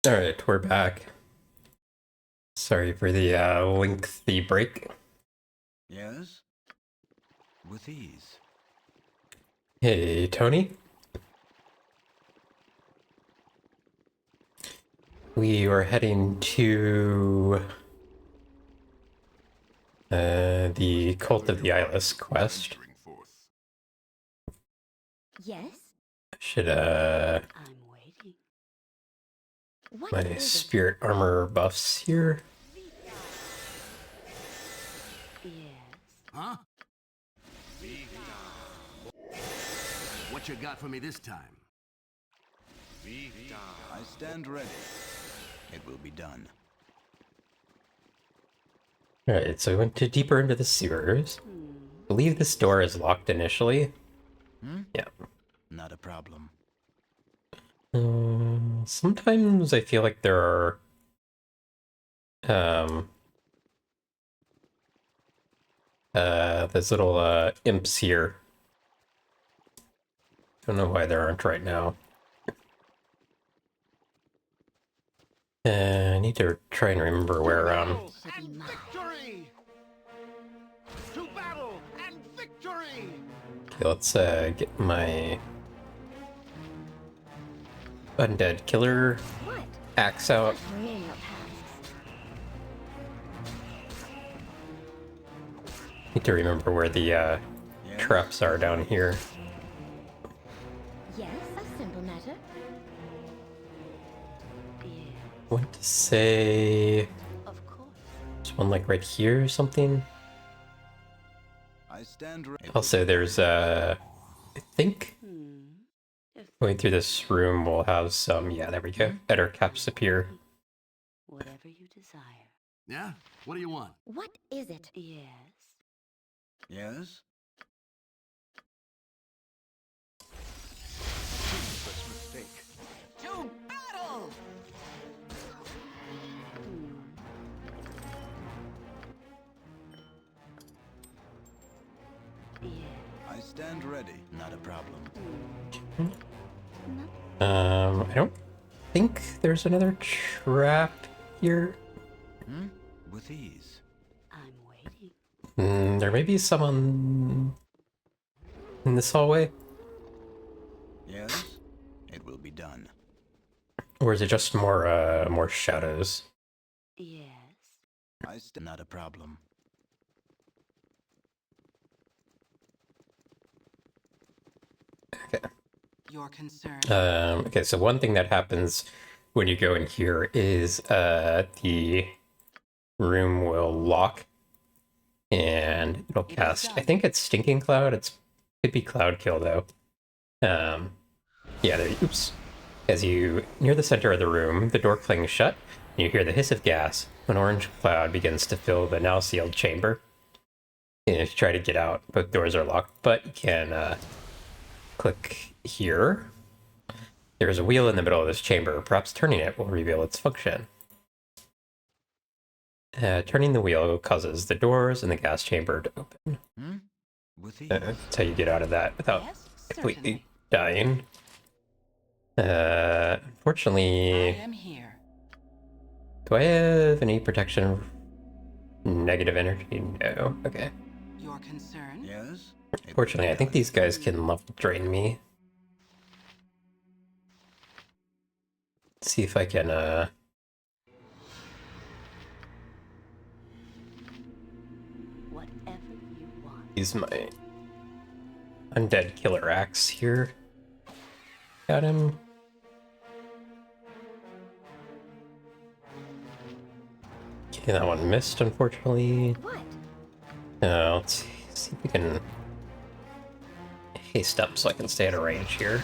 Alright, we're back. Sorry for the lengthy break. Yes? With ease. Hey, Tony. We were heading to the Cult of the Eyeless quest. Yes? Should I'm waiting. What my is it? spirit armor buffs here. Yes. Huh? What you got for me this time? I stand ready. It will be done. Alright, so we went deeper into the sewers. I believe this door is locked initially. Yeah. Not a problem. Sometimes I feel like there are there's little imps here. Don't know why there aren't right now. I need to try and remember where And victory! To battle and victory! okay, let's get my undead killer What? axe out. Bringing up past. Need to remember where the traps are down here. Yes, a simple matter. Yes, I want to say of course. there's one like right here or something. I stand ready. Also, there's I think If going through this room we'll have some, yeah, there we go. Better caps appear. whatever you desire. Yeah? What do you want? What is it? Yes. Yes? Mistake. To battle! Yes. I stand ready. Not a problem. I don't think there's another trap here. With ease. I'm waiting. There may be some in this hallway. Yes? It will be done. Or is it just more shadows? Yes. I stand. Not a problem. Okay. Your concern. Okay, so one thing that happens when you go in here is the room will lock and it'll cast, I think it's Stinking Cloud. It could be Cloud Kill though. Yeah, there, oops. As you near the center of the room, the door clings shut and you hear the hiss of gas. An orange cloud begins to fill the now sealed chamber. And if you try to get out, both doors are locked, but you can click here. There is a wheel in the middle of this chamber. Perhaps turning it will reveal its function. Turning the wheel causes the doors in the gas chamber to open. With ease. That's how you get out of that without Yes, completely certainly. dying. Unfortunately, I am here. do I have any protection? Negative energy? No. Okay. Your concern. Yes? It will Fortunately, be I think done. these guys can level drain me. Let's see if I can Whatever you want. use my undead killer axe here. Got him. Okay, that one missed, unfortunately. What? Let's see if we can haste up so I can stay at a range here.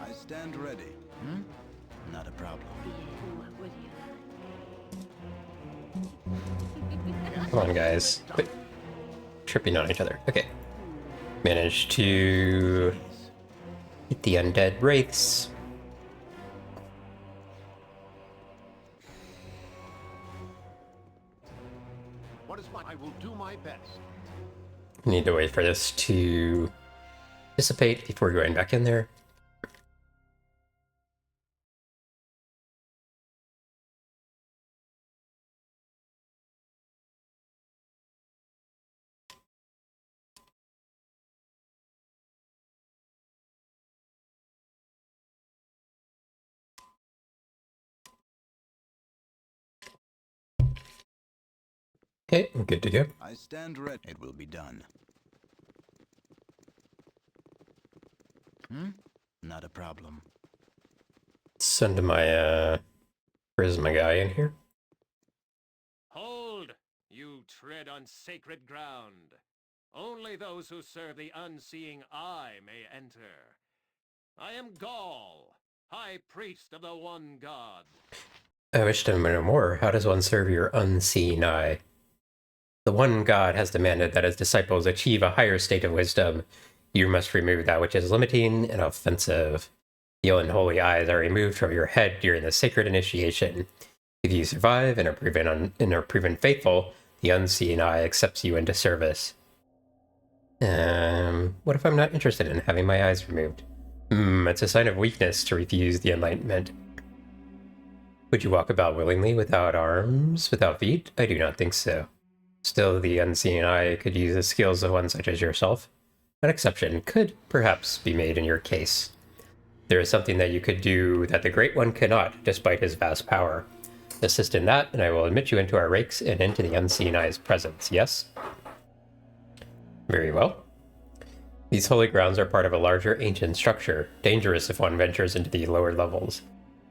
I stand ready. Not a problem. What would you Come on, guys. Quit tripping on each other. Okay. Managed to hit the undead wraiths. What is my? I will do my best. Need to wait for this to dissipate before going back in there. Okay, good to go. I stand ready. It will be done. Not a problem. Send my charisma guy in here. Hold! You tread on sacred ground. Only those who serve the unseeing eye may enter. I am Gaul, High Priest of the One God. I wish to know more. How does one serve your unseen eye? The one God has demanded that his disciples achieve a higher state of wisdom. You must remove that which is limiting and offensive. The unholy eyes are removed from your head during the sacred initiation. If you survive and are proven faithful, the unseen eye accepts you into service. What if I'm not interested in having my eyes removed? It's a sign of weakness to refuse the enlightenment. Would you walk about willingly without arms, without feet? I do not think so. Still, the unseen eye could use the skills of one such as yourself. An exception could perhaps be made in your case. There is something that you could do that the Great One cannot, despite his vast power. Assist in that, and I will admit you into our ranks and into the unseen eye's presence, yes? Very well. These holy grounds are part of a larger ancient structure, dangerous if one ventures into the lower levels.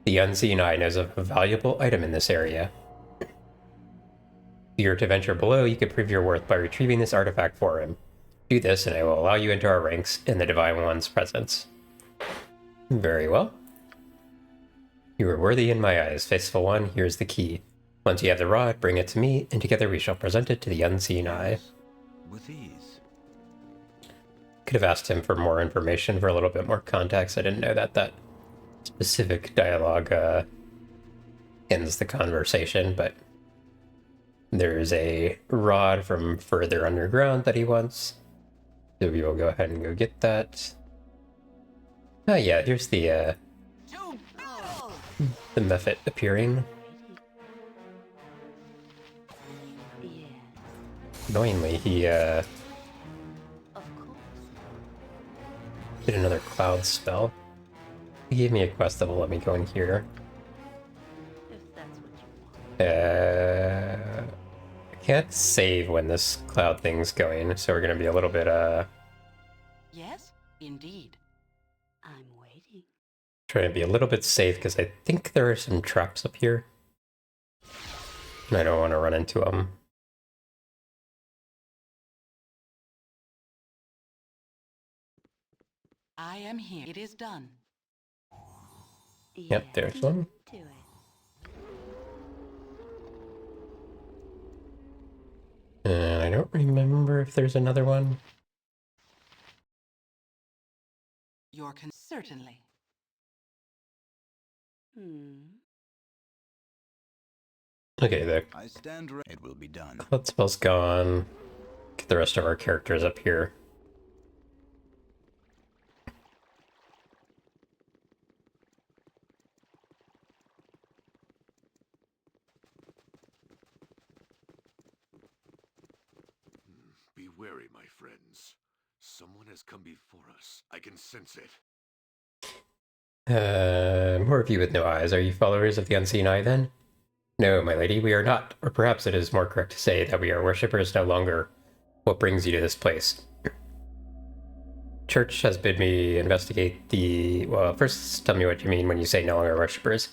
The unseen eye knows of a valuable item in this area. If you were to venture below, you could prove your worth by retrieving this artifact for him. Do this, and I will allow you into our ranks in the Divine One's presence. Very well. You are worthy in my eyes, faithful one. Here's the key. Once you have the rod, bring it to me, and together we shall present it to the unseen eye. With ease. Could have asked him for more information, for a little bit more context. I didn't know that specific dialogue ends the conversation, but there's a rod from further underground that he wants. So we will go ahead and go get that. Oh yeah, here's the Mephit appearing. Yes, Annoyingly, he of course. did another cloud spell. He gave me a quest that will let me go in here. If that's what you want. I can't save when this cloud thing's going, so we're gonna be a little bit Yes, indeed. I'm waiting. trying to be a little bit safe because I think there are some traps up here. And I don't want to run into them. I am here. It is done. Yep, there's one. Do it. And I don't remember if there's another one. Certainly. Okay, the I stand ready. It will be done. cloud spell's gone. Get the rest of our characters up here. Be wary, my friends. Someone has come before us. I can sense it. More of you with no eyes. Are you followers of the Unseen Eye, then? No, my lady, we are not. Or perhaps it is more correct to say that we are worshippers no longer. What brings you to this place? Church has bid me investigate the... Well, first tell me what you mean when you say no longer worshippers.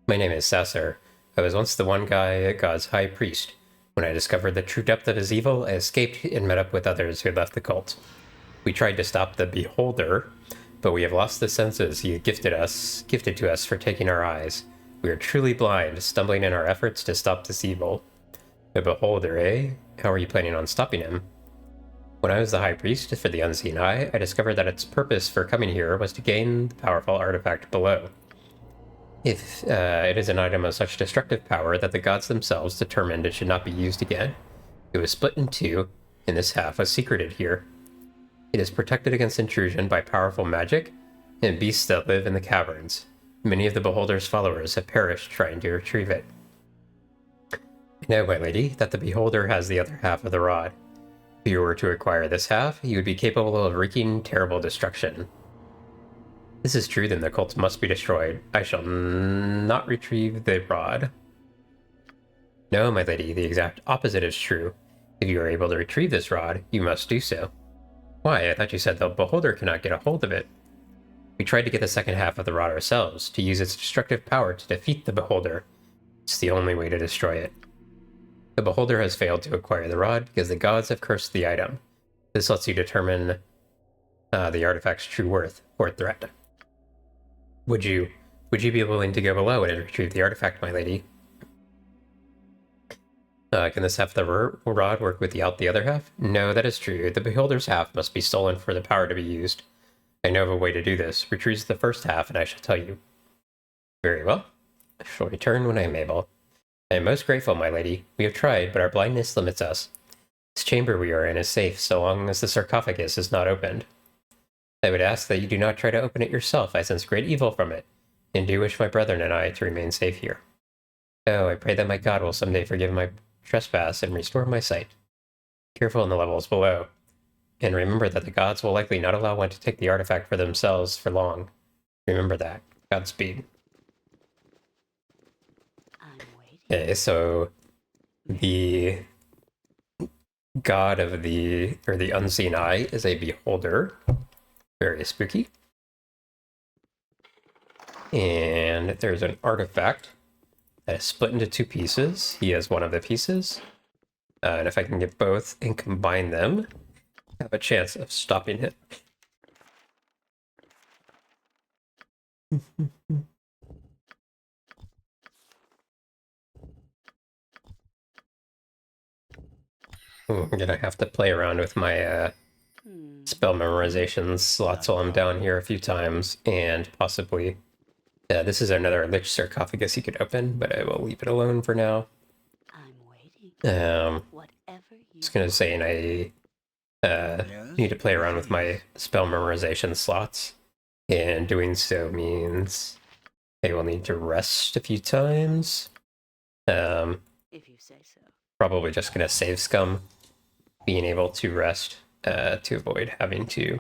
My name is Sasser. I was once the one guy, God's high priest. When I discovered the true depth of his evil, I escaped and met up with others who had left the cult. We tried to stop the Beholder, but we have lost the senses he gifted to us for taking our eyes. We are truly blind, stumbling in our efforts to stop this evil. The Beholder, eh? How are you planning on stopping him? When I was the High Priest for the Unseen Eye, I discovered that its purpose for coming here was to gain the powerful artifact below. If it is an item of such destructive power that the gods themselves determined it should not be used again. It was split in two, and this half was secreted here. It is protected against intrusion by powerful magic and beasts that live in the caverns. Many of the Beholder's followers have perished trying to retrieve it. I know, my lady, that the Beholder has the other half of the rod. If you were to acquire this half, you would be capable of wreaking terrible destruction. If this is true, then the cult must be destroyed. I shall not retrieve the rod. No, my lady, the exact opposite is true. If you are able to retrieve this rod, you must do so. Why, I thought you said the beholder cannot get a hold of it. We tried to get the second half of the rod ourselves, to use its destructive power to defeat the beholder. It's the only way to destroy it. The beholder has failed to acquire the rod because the gods have cursed the item. This lets you determine the artifact's true worth or threat. Would you be willing to go below and retrieve the artifact, my lady? Can this half of the rod work without the other half? No, that is true. The beholder's half must be stolen for the power to be used. I know of a way to do this. Retrieve the first half, and I shall tell you. Very well. I shall return when I am able. I am most grateful, my lady. We have tried, but our blindness limits us. This chamber we are in is safe so long as the sarcophagus is not opened. I would ask that you do not try to open it yourself. I sense great evil from it, and do wish my brethren and I to remain safe here. Oh, I pray that my God will someday forgive my trespass and restore my sight. Careful in the levels below, and remember that the gods will likely not allow one to take the artifact for themselves for long. Remember that. Godspeed. I'm waiting. Okay, so the god of the unseen eye is a beholder. Very spooky. And there's an artifact that is split into two pieces. He has one of the pieces. And if I can get both and combine them, I have a chance of stopping it. I'm gonna have to play around with my spell memorization slots while I'm down here a few times, and possibly this is another lich sarcophagus you could open, but I will leave it alone for now. I'm waiting. I was gonna say, and I need to play around with my spell memorization slots, and doing so means I will need to rest a few times. If you say so. Probably just gonna save scum being able to rest to avoid having to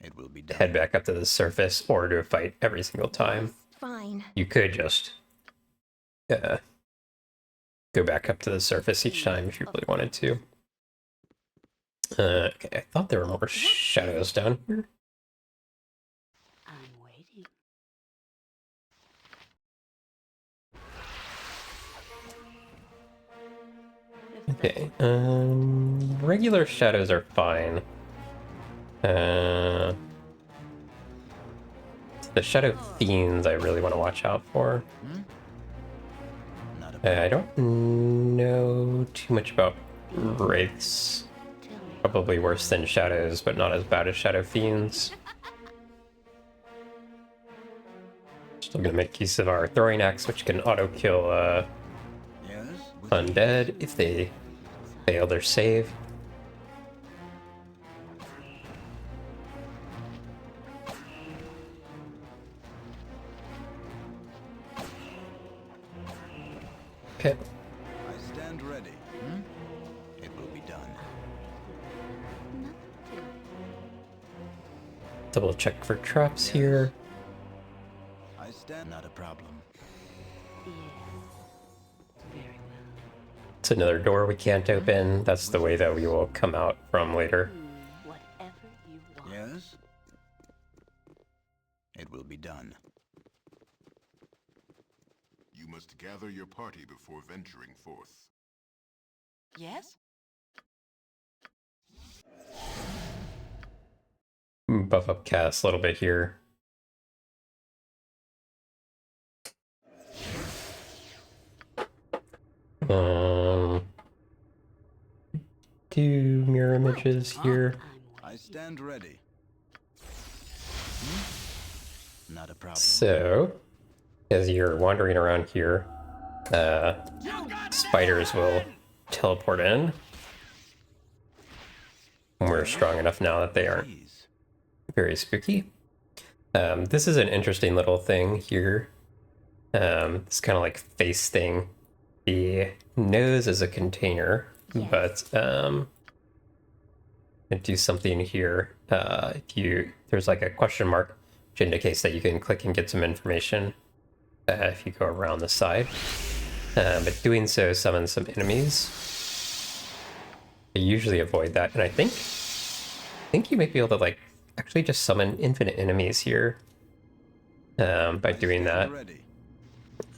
It will be done. head back up to the surface or do a fight every single time. Fine. You could just go back up to the surface each time if you really wanted to. Okay, I thought there were more shadows down here. I'm waiting. Okay, regular shadows are fine. The shadow fiends I really want to watch out for. I don't know too much about wraiths. Tell me. Probably worse than shadows, but not as bad as shadow fiends. Still gonna make use of our throwing axe, which can auto kill Yes? undead if they fail their save. Okay. I stand ready. It will be done. Nothing to it. Double check for traps here. I stand. Not a problem. Yes. Very well. It's another door we can't open. That's the way that we will come out from later. Whatever you want. Yes? It will be done. You must gather your party before venturing forth. Yes? Buff up cast a little bit here. Do mirror images here. I stand ready. Not a problem. So, as you're wandering around here, spiders will teleport in. We're strong enough now that they aren't Please. very spooky. This is an interesting little thing here. This kind of like face thing. The nose is a container, but I do something here. There's like a question mark, which indicates that you can click and get some information if you go around the side. But doing so summons some enemies. I usually avoid that, and I think you might be able to like actually just summon infinite enemies here by doing that. Ready.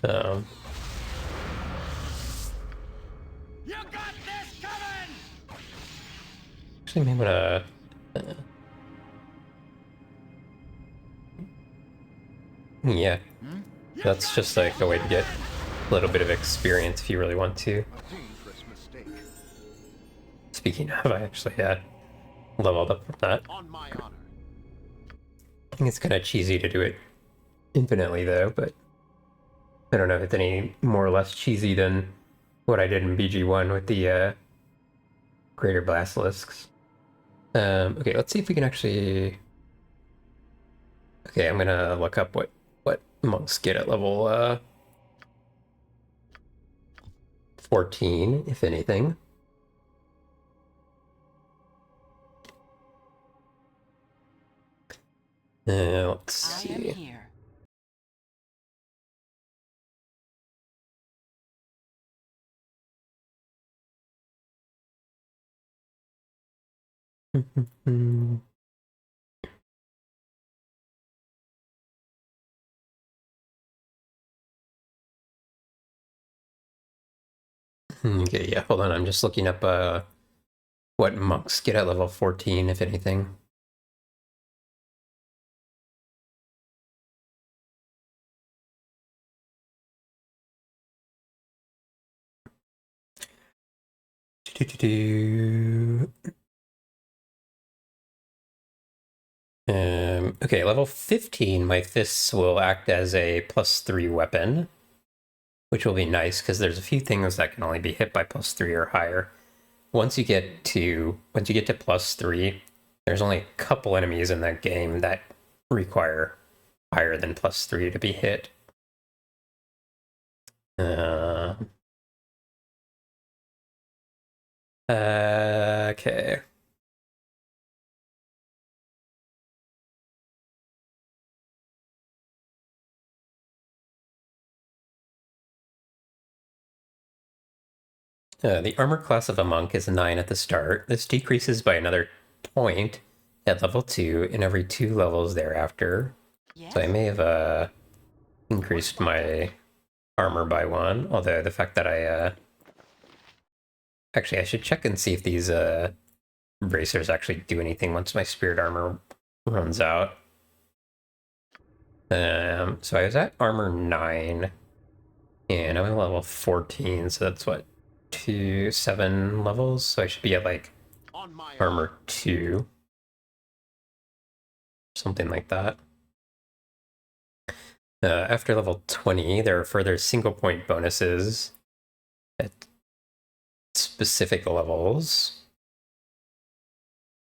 Um, You got this coming! actually, maybe I'm gonna. Yeah, that's just like a way to get a little bit of experience if you really want to. A dangerous mistake. Speaking of, I actually leveled up from that. On my honor. I think it's kind of cheesy to do it infinitely though, but I don't know if it's any more or less cheesy than what I did in BG1 with the greater basilisks. Okay, let's see if we can actually. Okay, I'm gonna look up what monks get at level 14, if anything. Let's I am see. here. Okay, yeah, hold on. I'm just looking up what monks get at level 14, if anything. Okay, level 15, my fists will act as a +3 weapon, which will be nice because there's a few things that can only be hit by +3 or higher. Once you get to +3, there's only a couple enemies in that game that require higher than +3 to be hit. Okay. The armor class of a monk is 9 at the start. This decreases by another point at level 2 and every 2 levels thereafter. Yes? So I may have increased my armor by 1, although the fact that I actually I should check and see if these bracers actually do anything once my spirit armor runs out. So I was at armor 9 and I'm at level 14, so that's what, 7 levels, so I should be at like On my armor 2, something like that. After level 20, there are further single point bonuses at specific levels.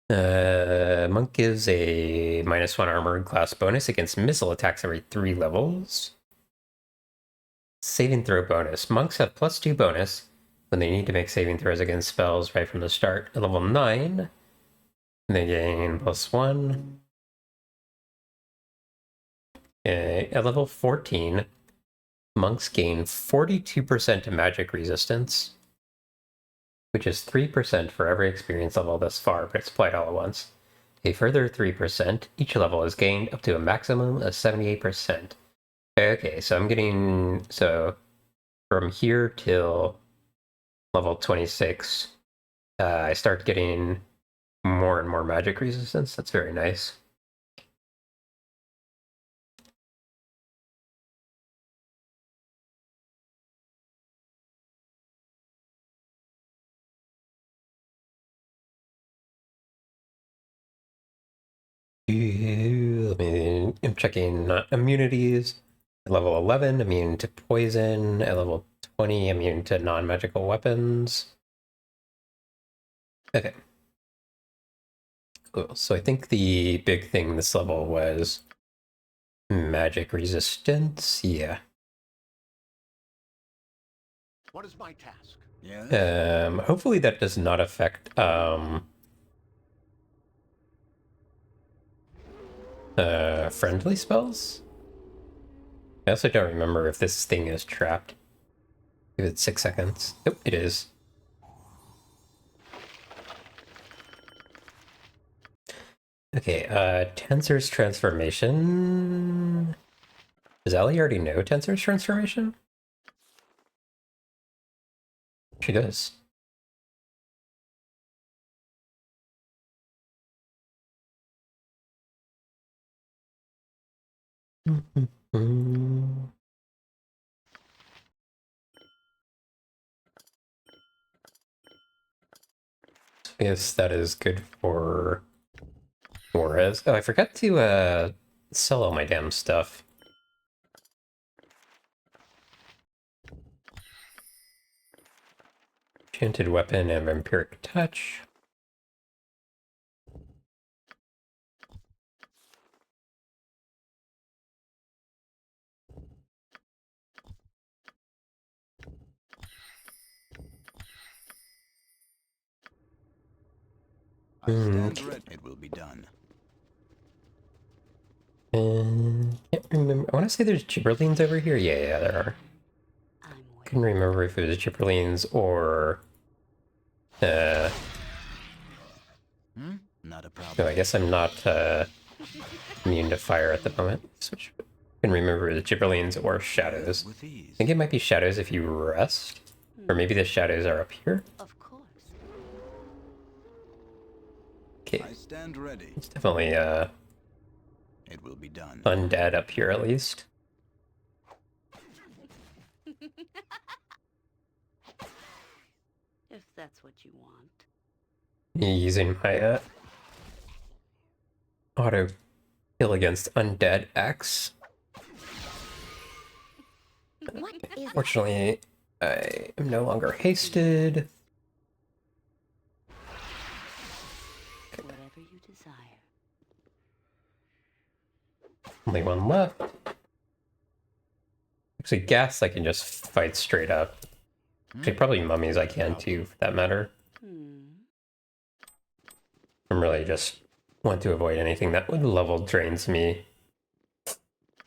Monk gives a -1 armored class bonus against missile attacks every 3 levels. Saving throw bonus. Monks have +2 bonus when they need to make saving throws against spells right from the start. At level 9, they gain +1. At level 14, monks gain 42% magic resistance, which is 3% for every experience level thus far, but it's applied all at once. A further 3%, each level is gained up to a maximum of 78%. Okay, so I'm getting, so from here till level 26, I start getting more and more magic resistance. That's very nice. I'm checking immunities. At level 11, immune to poison. At level 20, immune to non-magical weapons. Okay. Cool. So I think the big thing this level was magic resistance. Yeah. What is my task? Yeah. Hopefully that does not affect friendly spells. I also don't remember if this thing is trapped. Give it 6 seconds. Nope, it is. Okay, Tensor's transformation. Does Ellie already know Tensor's transformation? She does. Yes, that is good for Juarez. Oh, I forgot to sell all my damn stuff. Enchanted weapon and vampiric touch. I stand ready. It will be done. And can't remember. I want to say there's gibberlines over here. Yeah, there are. I'm Couldn't waiting. remember if it was gibberlines or Not a no, problem. I guess I'm not immune to fire at the moment. So I can remember the gibberlines or shadows. With ease. I think it might be shadows if you rest, or maybe the shadows are up here. Of course. Okay, I stand ready. it's definitely It will be done. undead up here at least. If that's what you want. Using my auto kill against undead X. What is it? Fortunately, I am no longer hasted. Whatever you desire. Only one left. Actually, gas I can just fight straight up. Actually, probably mummies I can too, for that matter. I'm really just want to avoid anything that would level drains me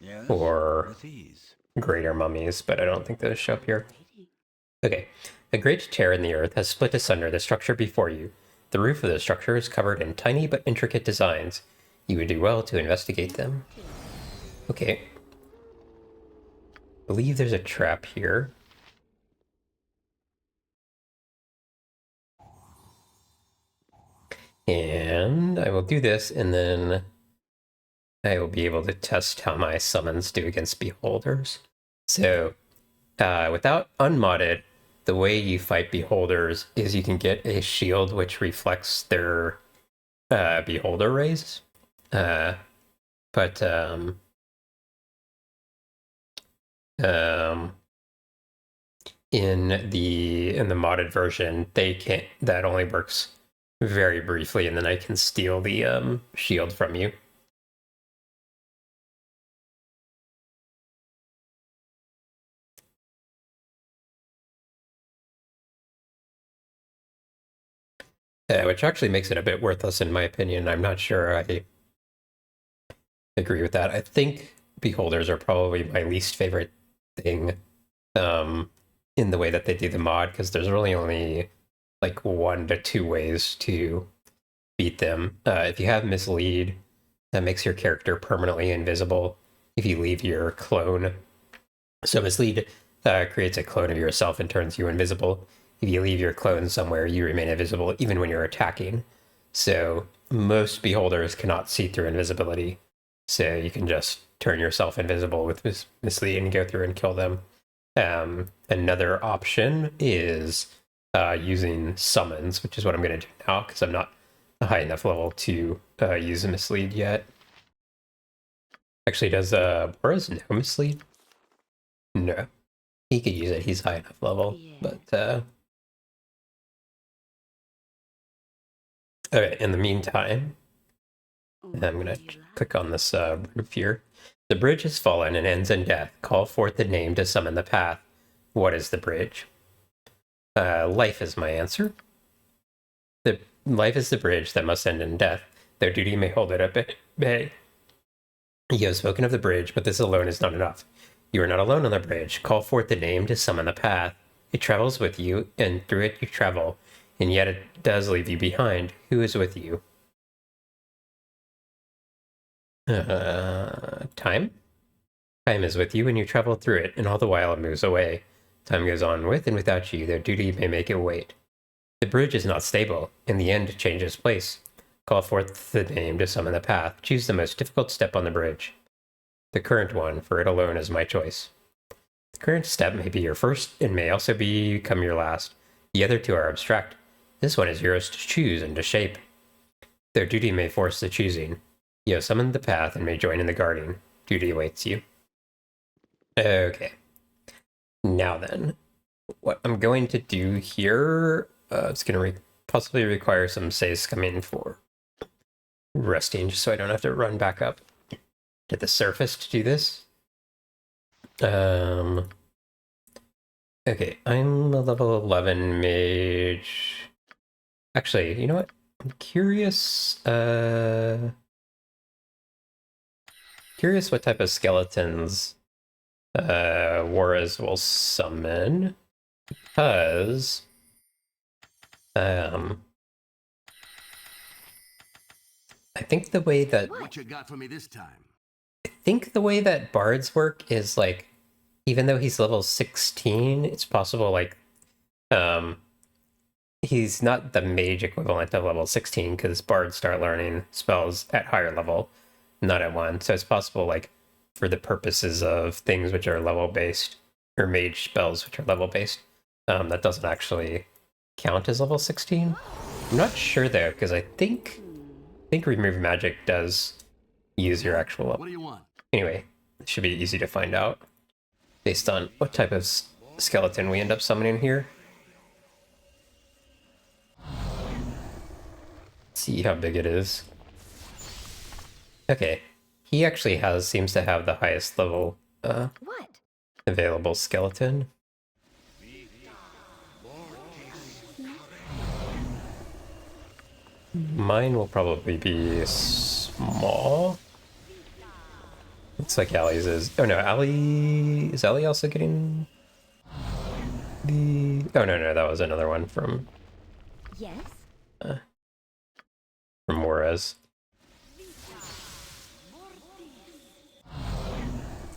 Yes. or With ease. greater mummies, but I don't think those show up here. Waiting. Okay. A great tear in the earth has split asunder the structure before you. The roof of the structure is covered in tiny but intricate designs. You would do well to investigate them. Okay. I believe there's a trap here. And I will do this, and then I will be able to test how my summons do against beholders. So, without unmodded, the way you fight beholders is you can get a shield which reflects their beholder rays. But in the modded version, they can't. That only works very briefly, and then I can steal the shield from you. Which actually makes it a bit worthless in my opinion. I'm not sure I agree with that. I think beholders are probably my least favorite thing in the way that they do the mod, because there's really only like 1 to 2 ways to beat them. If you have mislead, that makes your character permanently invisible if you leave your clone. So mislead creates a clone of yourself and turns you invisible. If you leave your clone somewhere, you remain invisible even when you're attacking. So most beholders cannot see through invisibility. So you can just turn yourself invisible with mislead and go through and kill them. Another option is using summons, which is what I'm going to do now because I'm not a high enough level to use a mislead yet. Actually, does Boris know mislead? No. He could use it. He's high enough level. Yeah. But okay, in the meantime, I'm going to click on this roof here. The bridge has fallen and ends in death. Call forth the name to summon the path. What is the bridge? Life is my answer. The life is the bridge that must end in death. Their duty may hold it at bay. You have spoken of the bridge, but this alone is not enough. You are not alone on the bridge. Call forth the name to summon the path. It travels with you, and through it you travel, and yet it does leave you behind. Who is with you? Time? Time is with you, and you travel through it, and all the while it moves away. Time goes on with and without you. Their duty may make it wait. The bridge is not stable. In the end, it changes place. Call forth the name to summon the path. Choose the most difficult step on the bridge. The current one, for it alone is my choice. The current step may be your first and may also become your last. The other two are abstract. This one is yours to choose and to shape. Their duty may force the choosing. You have summoned the path and may join in the guarding. Duty awaits you. Okay. Now then, what I'm going to do here, it's going to possibly require some saves coming for resting, just so I don't have to run back up to the surface to do this. Okay, I'm a level 11 mage. Actually, you know what? I'm curious, curious what type of skeletons Warres will summon, because I think the way that What you got for me this time? I think the way that bards work is like, even though he's level 16, it's possible like he's not the mage equivalent of level 16 because bards start learning spells at higher level, not at 1. So it's possible like for the purposes of things which are level based, or mage spells which are level based, that doesn't actually count as level 16. I'm not sure though, because I think remove magic does use your actual level. What do you want? Anyway, it should be easy to find out based on what type of skeleton we end up summoning here. Let's see how big it is. Okay, he actually seems to have the highest level What? available skeleton. Mine will probably be small. Looks like Allie's is. Oh no, Allie. Is Allie also getting the. Oh no, that was another one from Yes? Juarez.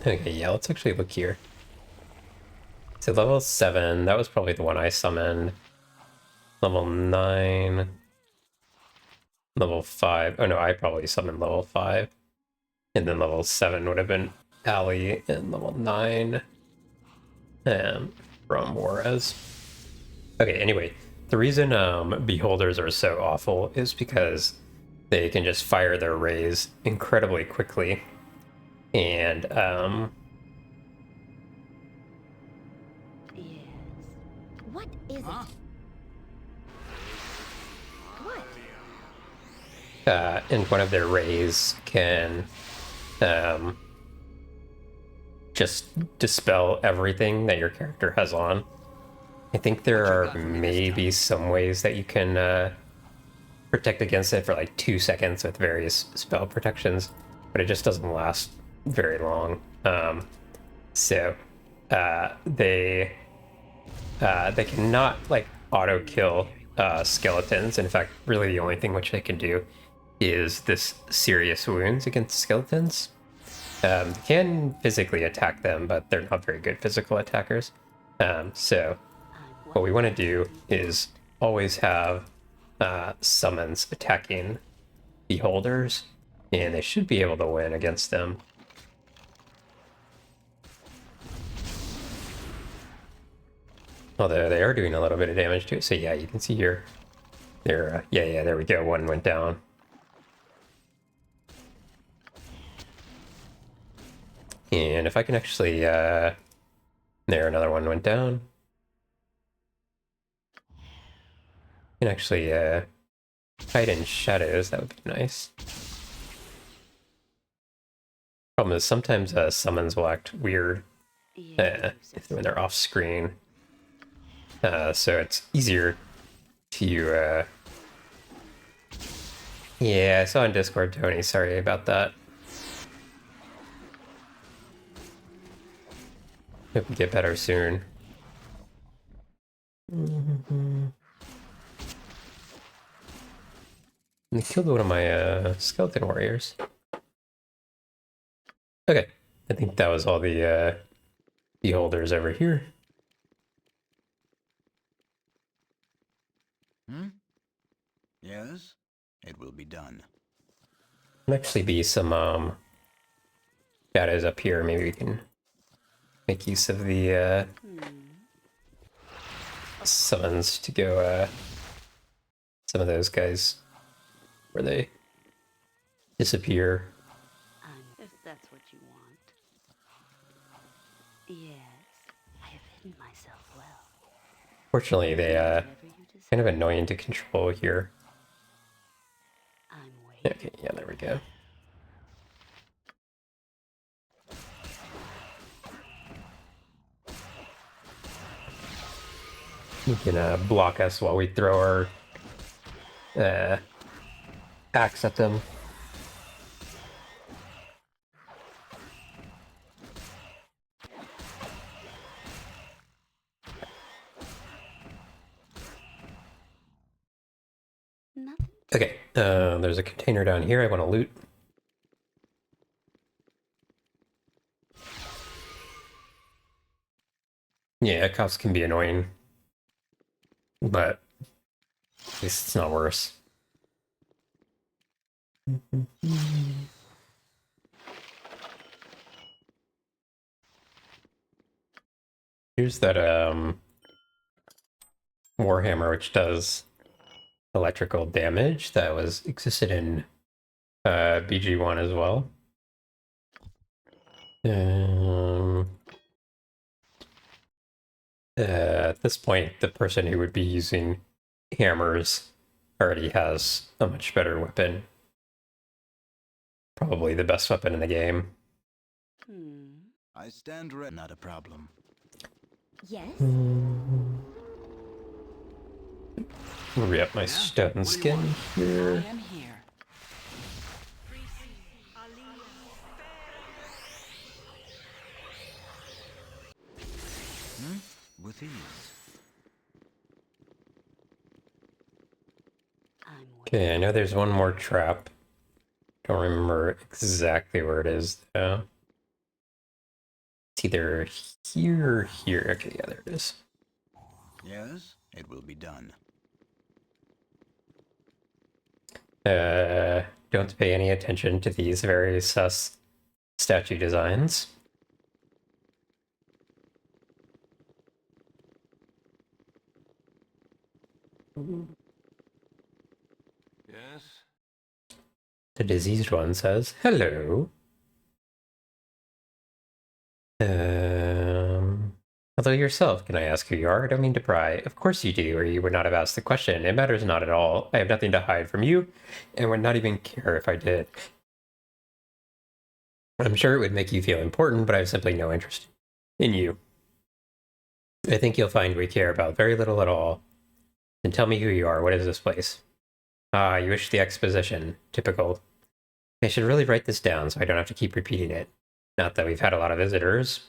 Okay, yeah, let's actually look here. So level 7, that was probably the one I summoned. Level 9. Level 5. Oh no, I probably summoned level 5. And then level 7 would have been Allie, and level 9 from Juarez. Okay, anyway, the reason beholders are so awful is because they can just fire their rays incredibly quickly. And Yes. What is Huh? it? What? and one of their rays can just dispel everything that your character has on. I think there are maybe some ways that you can protect against it for like 2 seconds with various spell protections, but it just doesn't last very long. So they cannot like auto kill skeletons. In fact, really the only thing which they can do is this serious wounds against skeletons. They can physically attack them, but they're not very good physical attackers. So what we want to do is always have summons attacking beholders, and they should be able to win against them. Although they are doing a little bit of damage to it. So yeah, you can see here. They're, yeah, there we go. One went down. And if I can actually, there, another one went down. I can actually hide in shadows. That would be nice. Problem is sometimes summons will act weird when they're off screen. So it's easier to yeah, I saw on Discord, Tony, sorry about that. Hope you get better soon. And they killed one of my skeleton warriors. Okay, I think that was all the beholders over here. Yes, it will be done. There'll actually be some shadows up here. Maybe we can make use of the summons to go some of those guys where they disappear. If that's what you want. Yes, I have hidden myself well. Fortunately, they Whatever you decide, kind of annoying to control here. I'm waiting. Okay, yeah, there we go. You can block us while we throw our axe at them. Nothing. Okay, there's a container down here I want to loot. Yeah, cops can be annoying, but at least it's not worse. Here's that Warhammer which does electrical damage that was existed in BG1 as well. At this point, the person who would be using hammers already has a much better weapon. Probably the best weapon in the game. I stand ready. Not a problem. Yes? Re-up my stone skin I here. am here. With ease. I'm waiting. Okay, I know there's one more trap. Don't remember exactly where it is though. It's either here or here. Okay, yeah, there it is. Yes, it will be done. Don't pay any attention to these very sus statue designs. Yes? The diseased one says, hello. Hello yourself. Can I ask who you are? I don't mean to pry. Of course you do, or you would not have asked the question. It matters not at all. I have nothing to hide from you, and would not even care if I did. I'm sure it would make you feel important, but I have simply no interest in you. I think you'll find we care about very little at all. And tell me who you are. What is this place? Ah, you wish the exposition. Typical. I should really write this down so I don't have to keep repeating it. Not that we've had a lot of visitors.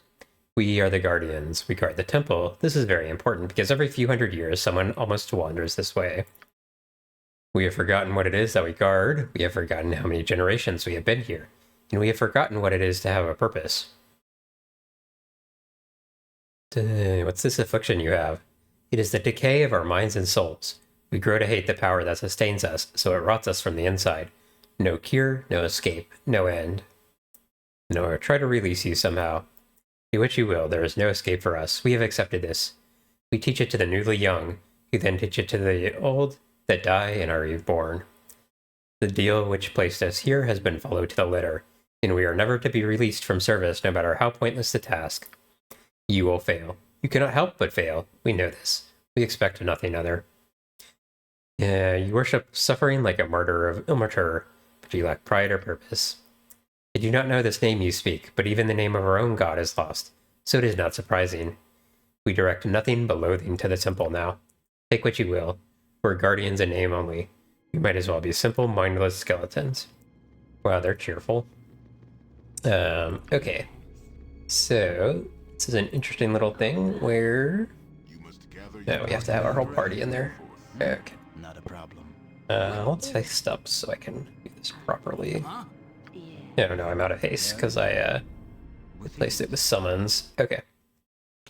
We are the Guardians. We guard the temple. This is very important because every few hundred years someone almost wanders this way. We have forgotten what it is that we guard. We have forgotten how many generations we have been here. And we have forgotten what it is to have a purpose. What's this affliction you have? It is the decay of our minds and souls. We grow to hate the power that sustains us, so it rots us from the inside. No cure, no escape, no end. Nor try to release you somehow. Do what you will, there is no escape for us. We have accepted this. We teach it to the newly young, who then teach it to the old that die and are reborn. The deal which placed us here has been followed to the letter, and we are never to be released from service no matter how pointless the task. You will fail. You cannot help but fail. We know this. We expect nothing other. You worship suffering like a martyr of immature, but you lack pride or purpose. I do not know this name you speak, but even the name of our own god is lost, so it is not surprising. We direct nothing but loathing to the temple now. Take what you will. We're guardians in name only. We might as well be simple, mindless skeletons. Wow, they're cheerful. Okay. So, this is an interesting little thing where You must gather gather No, your we have to have our whole party in there. forth. Okay. Not a problem. Let's haste up so I can do this properly. Huh? Yeah. No, I'm out of haste because I replaced it with summons. Okay.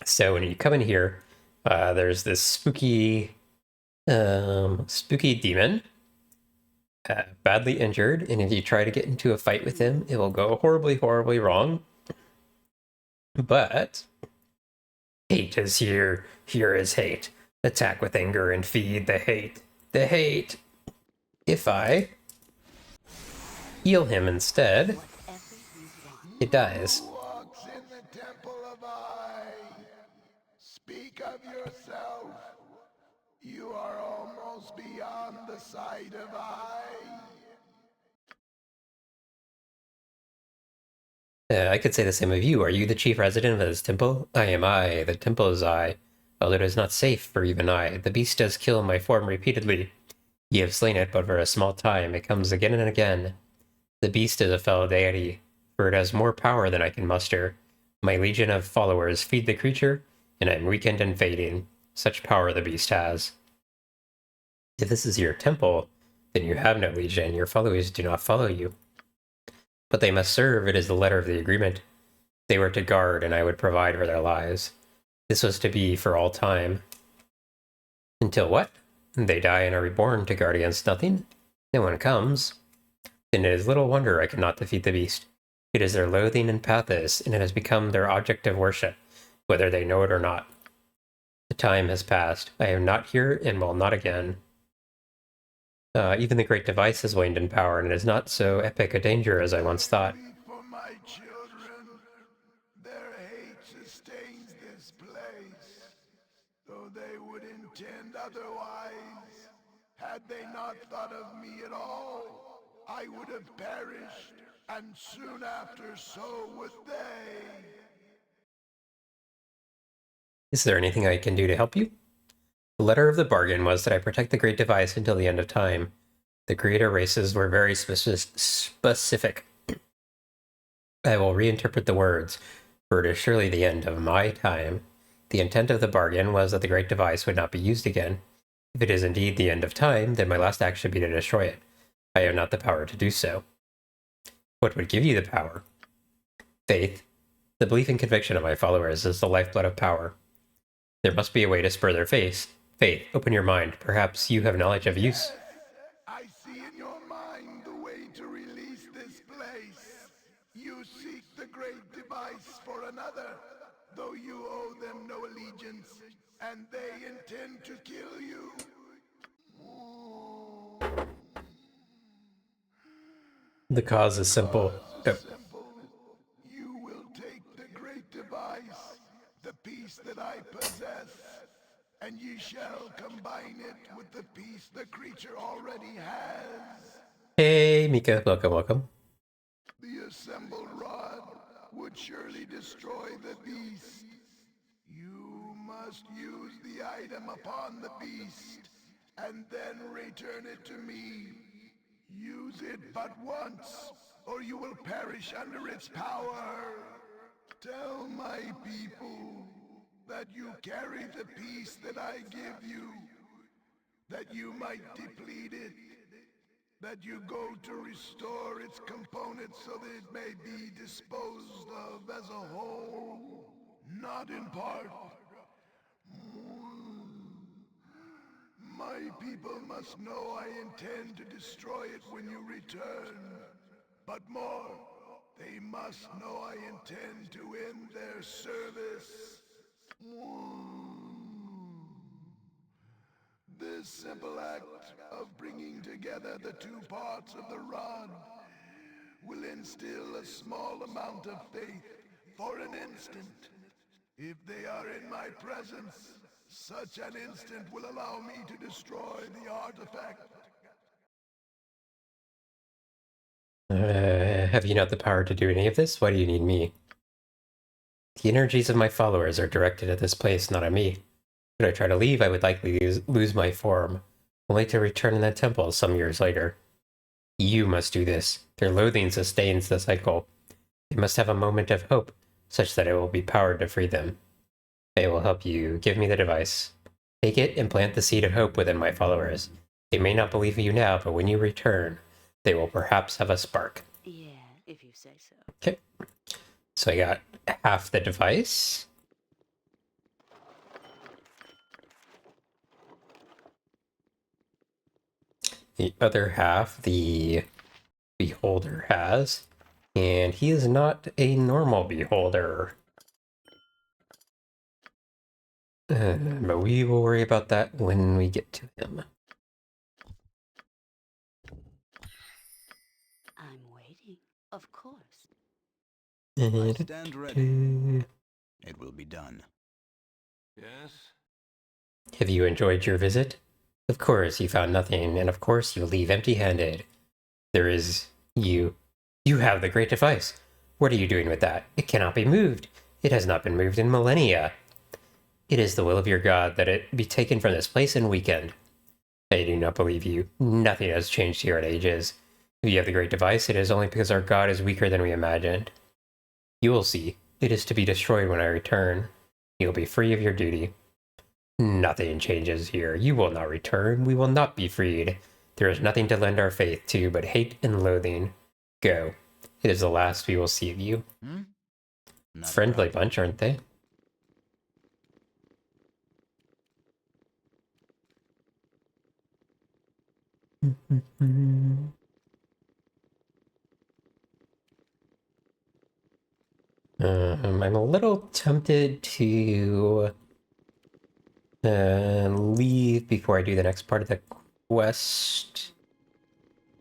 So when you come in here, there's this spooky demon, badly injured, and if you try to get into a fight with him, it will go horribly, horribly wrong. But hate is here. Here is hate. Attack with anger and feed the hate. The hate. If I heal him instead, Whatever you want. it dies. Walks in the temple of Eye. Speak of yourself. You are almost beyond the sight of Eye. I could say the same of you. Are you the chief resident of this temple? I am I. The temple is I. Although it is not safe for even I. The beast does kill my form repeatedly. Ye have slain it, but for a small time. It comes again and again. The beast is a fellow deity, for it has more power than I can muster. My legion of followers feed the creature, and I am weakened and fading. Such power the beast has. If this is your temple, then you have no legion. Your followers do not follow you. But they must serve, it is the letter of the agreement. They were to guard, and I would provide for their lives. This was to be for all time. Until what? They die and are reborn to guard against nothing? No one comes. Then it is little wonder I cannot defeat the beast. It is their loathing and pathos, and it has become their object of worship, whether they know it or not. The time has passed. I am not here and will not again. Even the great device has waned in power, and it is not so epic a danger as I once thought. Weep for my children. Their hate sustains this place, though they would intend otherwise. Had they not thought of me at all, I would have perished, and soon after so would they. Is there anything I can do to help you? The letter of the bargain was that I protect the great device until the end of time. The creator races were very specific. I will reinterpret the words, for it is surely the end of my time. The intent of the bargain was that the great device would not be used again. If it is indeed the end of time, then my last act should be to destroy it. I have not the power to do so. What would give you the power? Faith. The belief and conviction of my followers is the lifeblood of power. There must be a way to spur their faith. Faith, open your mind. Perhaps you have knowledge of use. I see in your mind the way to release this place. You seek the great device for another, though you owe them no allegiance, and they intend to kill you. The cause is simple. Simple. You will take the great device, the piece that I possess, and ye shall combine it with the piece the creature already has. Hey, Mika. Welcome. The assembled rod would surely destroy the beast. You must use the item upon the beast, and then return it to me. Use it but once, or you will perish under its power. Tell my people that you carry the piece that I give you, that you might deplete it, that you go to restore its components so that it may be disposed of as a whole, not in part. My people must know I intend to destroy it when you return. But more, they must know I intend to end their service. This simple act of bringing together the two parts of the rod will instill a small amount of faith for an instant. If they are in my presence, such an instant will allow me to destroy the artifact. Have you not the power to do any of this? Why do you need me? The energies of my followers are directed at this place, not at me. Should I try to leave, I would likely lose my form, only to return in that temple some years later. You must do this. Their loathing sustains the cycle. They must have a moment of hope, such that it will be powered to free them. I will help you. Give me the device. Take it and plant the seed of hope within my followers. They may not believe you now, but when you return, they will perhaps have a spark. Yeah, if you say so. Okay. So I got half the device. The other half, the beholder has. And he is not a normal beholder. But we will worry about that when we get to him. I'm waiting. Of course. I stand ready. It will be done. Yes? Have you enjoyed your visit? Of course, you found nothing, and of course you leave empty-handed. There is you. You have the great device. What are you doing with that? It cannot be moved. It has not been moved in millennia. It is the will of your god that it be taken from this place and weakened. I do not believe you. Nothing has changed here in ages. If you have the great device, it is only because our god is weaker than we imagined. You will see. It is to be destroyed when I return. You will be free of your duty. Nothing changes here. You will not return. We will not be freed. There is nothing to lend our faith to but hate and loathing. Go. It is the last we will see of you. Not a Friendly problem. bunch, aren't they? I'm a little tempted to leave before I do the next part of the quest.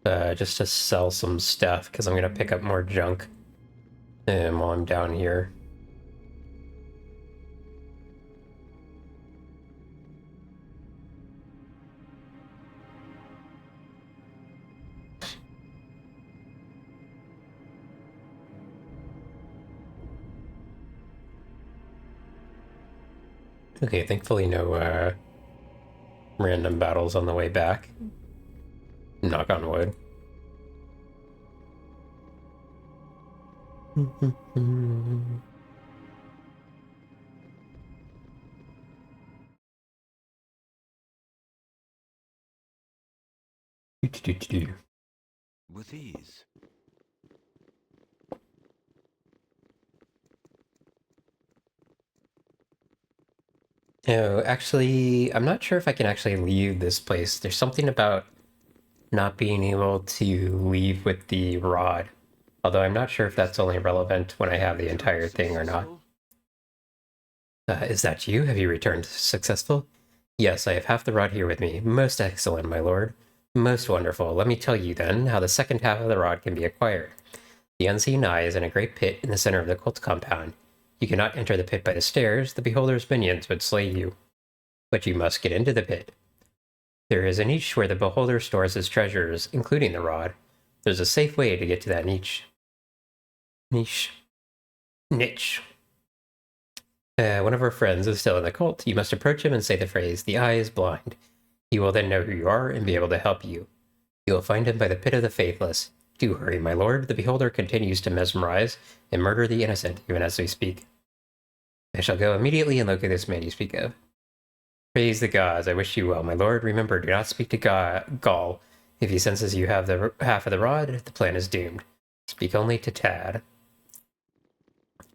Just to sell some stuff, because I'm going to pick up more junk while I'm down here. Okay, thankfully no random battles on the way back. Knock on wood. With ease. Oh, actually, I'm not sure if I can actually leave this place. There's something about not being able to leave with the rod. Although I'm not sure if that's only relevant when I have the entire thing or not. Is that you? Have you returned successful? Yes, I have half the rod here with me. Most excellent, my lord. Most wonderful. Let me tell you then how the second half of the rod can be acquired. The unseen eye is in a great pit in the center of the cult compound. You cannot enter the pit by the stairs. The beholder's minions would slay you. But you must get into the pit. There is a niche where the beholder stores his treasures, including the rod. There's a safe way to get to that niche. Niche. One of our friends is still in the cult. You must approach him and say the phrase, "The eye is blind." He will then know who you are and be able to help you. You will find him by the pit of the faithless. Do hurry, my lord. The beholder continues to mesmerize and murder the innocent, even as we speak. I shall go immediately and locate this man you speak of. Praise the gods. I wish you well, my lord. Remember, do not speak to Gaul. If he senses you have the half of the rod, the plan is doomed. Speak only to Tad.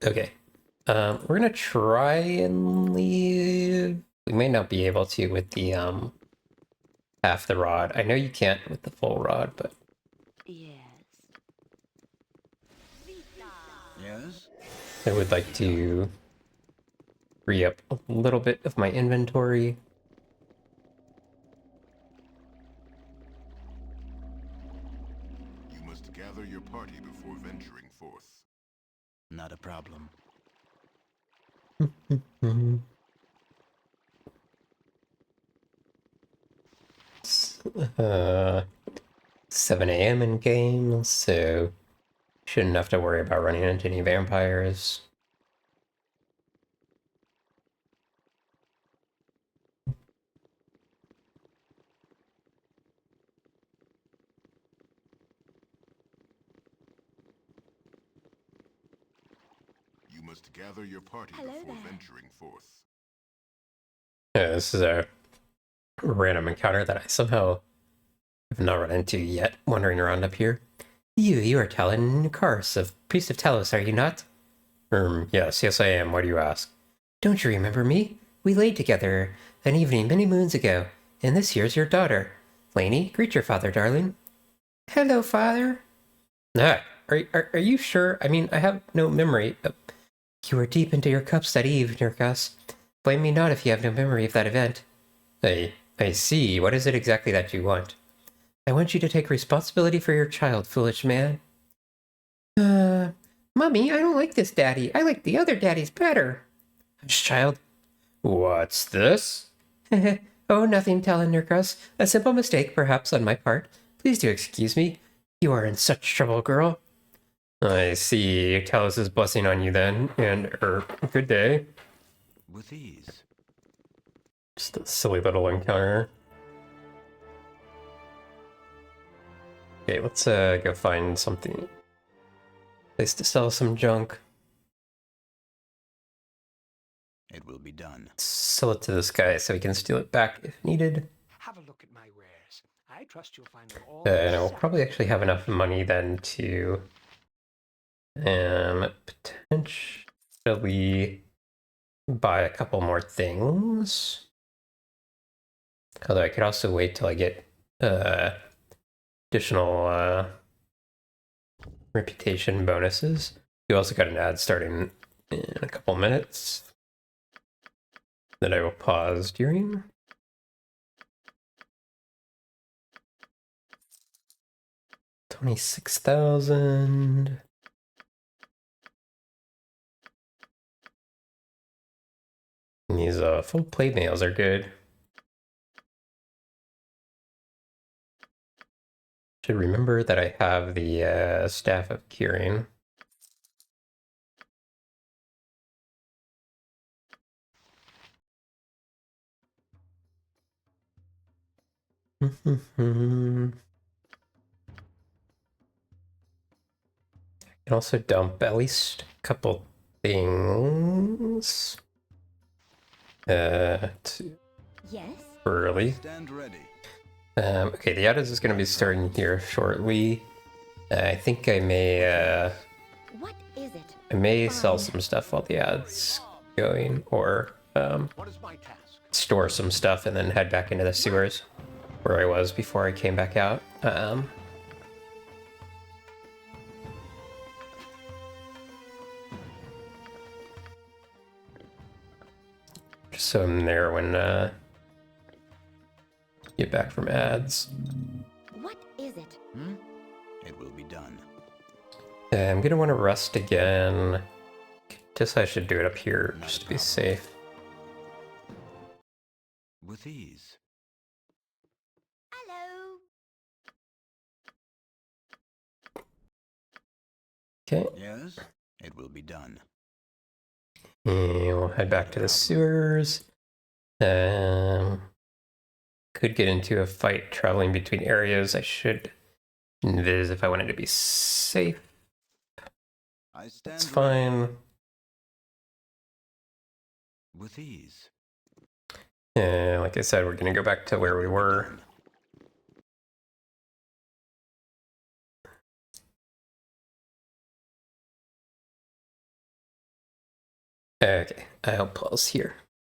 Okay. We're gonna try and leave. We may not be able to with the half the rod. I know you can't with the full rod, but Yes. Yes? I would like to free up a little bit of my inventory. You must gather your party before venturing forth. Not a problem. 7 a.m. in game, so shouldn't have to worry about running into any vampires. You must gather your party Hello before there. venturing forth. This is a random encounter that I somehow have not run into yet, wandering around up here. You are Talon Kars, of Priest of Talos, are you not? Yes, I am. Why do you ask? Don't you remember me? We laid together an evening many moons ago, and this here's your daughter. Lainey, greet your father, darling. Hello, father. Are you sure? I mean, I have no memory. You were deep into your cups that eve, Nurkas. Blame me not if you have no memory of that event. I see. What is it exactly that you want? I want you to take responsibility for your child, foolish man. Mummy, I don't like this daddy. I like the other daddies better. Hush, child. What's this? Oh, nothing, Talon Nurkas. A simple mistake, perhaps, on my part. Please do excuse me. You are in such trouble, girl. I see. Talos is blessing on you then, and, good day. With ease. Just a silly little encounter. Okay, let's go find something. Place to sell some junk. It will be done. Sell it to this guy so he can steal it back if needed. Have a look at my wares. I trust you'll find them all. And I'll probably actually have enough money then to potentially buy a couple more things. Although I could also wait till I get additional reputation bonuses. You also got an ad starting in a couple minutes that I will pause during. $26,000. These full plate nails are good. Should remember that I have the Staff of Curing. Can also dump at least a couple things. Yes? Early. Stand ready. Okay, the ad is going to be starting here shortly. I think I may What is it? I may sell Fine. some stuff while the ad's going, or What is my task? store some stuff and then head back into the sewers where I was before I came back out. Just so I'm there when get back from ads. What is it? It will be done. I'm gonna want to rest again. Guess I should do it up here just to be safe. With ease. Hello? Okay, Yes, it will be done. and we'll head back to the sewers. Could get into a fight traveling between areas. I should invis if I wanted to be safe. I stand It's ready. fine. With ease. Like I said, we're gonna go back to where we were. Okay, I'll pause here.